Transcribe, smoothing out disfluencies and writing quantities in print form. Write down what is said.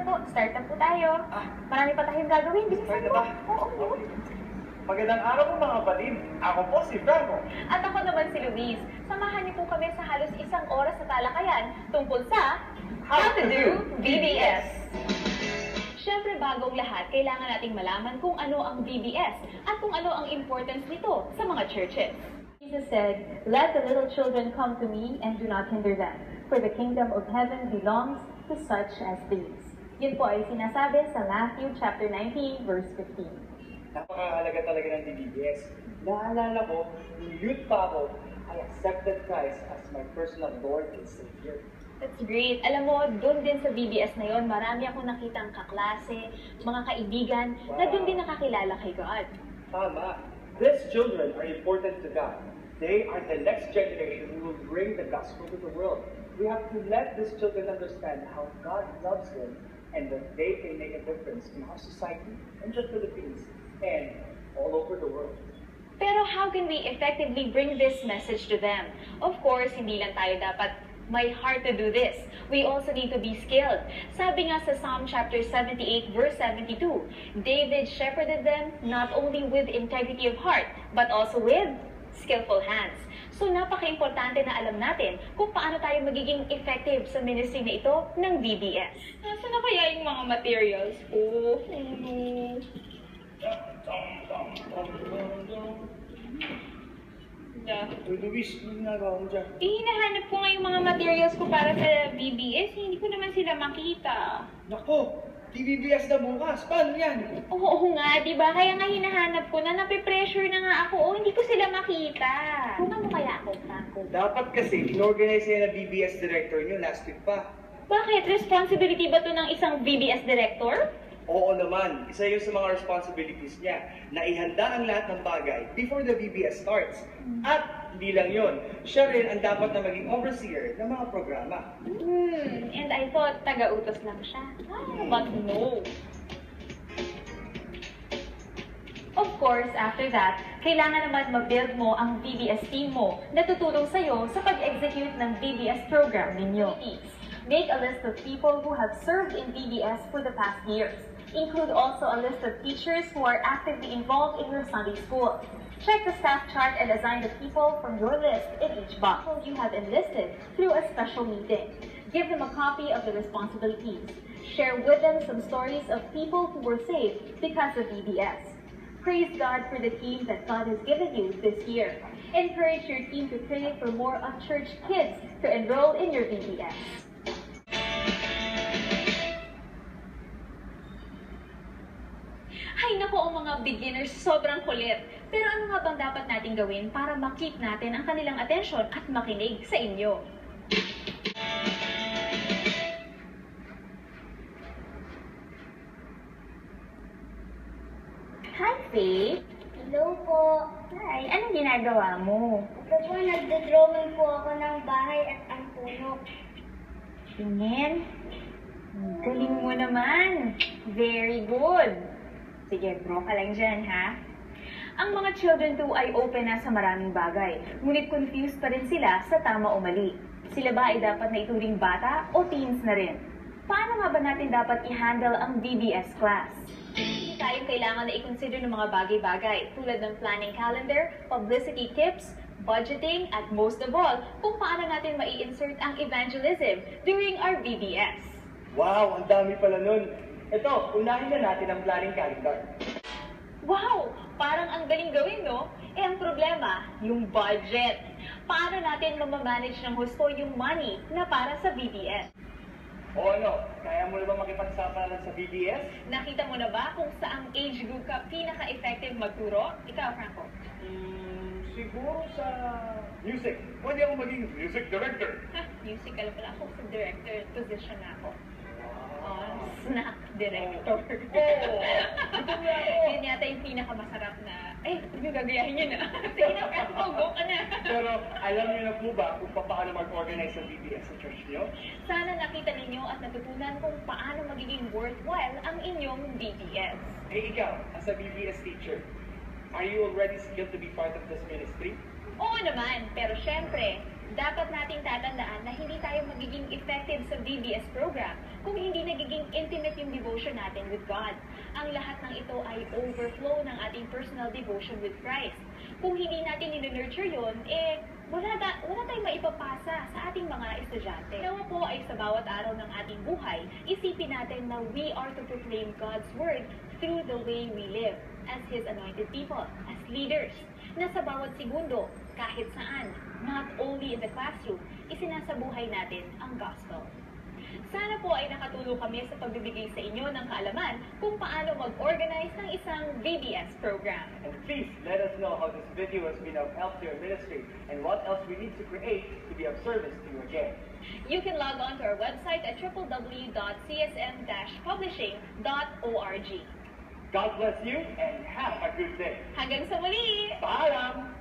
po, start na po tayo. Marami pa tayong gagawin. Start Bilisan na mo. ba? Oo. Magandang araw po mga kapatid. Ako po si Franco. At ako naman si Luis. Samahan niyo po kami sa halos 1 oras na talakayan tungkol sa How to Do VBS. Siyempre, bagong lahat, kailangan nating malaman kung ano ang VBS at kung ano ang importance nito sa mga churches. Jesus said, "Let the little children come to me and do not hinder them, for the kingdom of heaven belongs to such as these." Yun po ay sinasabi sa Matthew chapter 19, verse 15. Napakahalaga talaga ng VBS. Naalala ko, nung youth pa ako, I accepted Christ as my personal Lord and Savior. That's great. Alam mo, doon din sa VBS na yon, marami akong nakitang kaklase, mga kaibigan, na doon din nakakilala kay God. Tama. These children are important to God. They are the next generation who will bring the gospel to the world. We have to let these children understand how God loves them and that they can make a difference in our society, in the Philippines, and all over the world. Pero how can we effectively bring this message to them? Of course, hindi lang tayo dapat may heart to do this. We also need to be skilled. Sabi nga sa Psalm chapter 78, verse 72, David shepherded them not only with integrity of heart, but also with skillful hands. So napaka-importante na alam natin kung paano tayo magiging effective sa ministry na ito ng VBS. Nasaan na kaya yung mga materials? Luis, ano ginagawa mo dyan? Hinahanap ko nga yung mga materials ko para sa VBS. Hindi ko naman sila makita. Nako, VBS na bukas. Paano yan? Oo nga, di ba? Kaya nga hinahanap ko na nape-pressure na nga ako. Hindi ko sila makita. Kung ano kaya ako, Franco? Dapat kasi, in-organize niya na VBS director niyo last week pa. Bakit? Responsibility ba to ng isang VBS director? Oo naman, isa yun sa mga responsibilities niya na ihanda ang lahat ng bagay before the VBS starts. At hindi lang yun, siya rin ang dapat na maging overseer ng mga programa. And I thought taga-utos lang siya. But no. Of course, after that, kailangan naman ma-build mo ang VBS team mo na tutulong sa'yo sa pag-execute ng VBS program ninyo. Make a list of people who have served in VBS for the past years. Include also a list of teachers who are actively involved in your Sunday school. Check the staff chart and assign the people from your list in each box you have enlisted through a special meeting. Give them a copy of the responsibilities. Share with them some stories of people who were saved because of VBS. Praise God for the team that God has given you this year. Encourage your team to pray for more unchurched kids to enroll in your VBS. Ay naku, ang mga beginners, sobrang kulit. Pero ano nga bang dapat natin gawin para ma-keep natin ang kanilang atensyon at makinig sa inyo? Hi, Faith. Hello po. Hi, anong ginagawa mo? Ito po, nagdodrawing po ako ng bahay at ang puno. Tingin. Galing mo naman. Very good. Sige, draw ka lang dyan, ha? Ang mga children too ay open na sa maraming bagay, ngunit confused pa rin sila sa tama o mali. Sila ba ay dapat na ituring bata o teens na rin? Paano nga ba natin dapat i-handle ang VBS class? Tayo kailangan na i-consider ng mga bagay-bagay tulad ng planning calendar, publicity tips, budgeting, at most of all, kung paano natin mai-insert ang evangelism during our VBS. Wow, ang dami pala nun. Ito, unahin na natin ang planning calendar. Wow! Parang ang galing gawin, no? Eh, ang problema, yung budget. Paano natin mamamanage ng husto yung money na para sa VBS? O ano, kaya mo na ba makipagsapalaran sa VBS? Nakita mo na ba kung saang age group ka pinaka-effective magturo? Ikaw, Franco. Siguro sa music. Pwede ako maging music director. Music, alam pala ako sa director position na ako. Snack director. Yun yata yung pinakamasarap na, huwag yung gagayahin yun na. Sige na, Franco, go ka na. Pero alam niyo na po ba kung paano mag-organize sa VBS sa church niyo? Sana nakita ninyo at natutunan kung paano magiging worthwhile ang inyong VBS. Hey, ikaw, as a VBS teacher, are you already skilled to be part of this ministry? Oo naman, pero syempre, Dapat nating tatandaan na hindi tayo magiging effective sa VBS program kung hindi nagiging intimate yung devotion natin with God. Ang lahat ng ito ay overflow ng ating personal devotion with Christ. Kung hindi natin nurture yun, wala tayong maipapasa sa ating mga estudyante. Nawa po ay sa bawat araw ng ating buhay, isipin natin na we are to proclaim God's Word through the way we live as His anointed people, as leaders, na sa bawat segundo, kahit saan, not only in the classroom, isinasabuhay natin ang gospel. Sana po ay nakatulong kami sa pagbibigay sa inyo ng kaalaman kung paano mag-organize ng isang VBS program. And please let us know how this video has been of help to your ministry and what else we need to create to be of service to you again. You can log on to our website at www.csm-publishing.org. God bless you and have a good day. Hanggang sa muli! Paalam!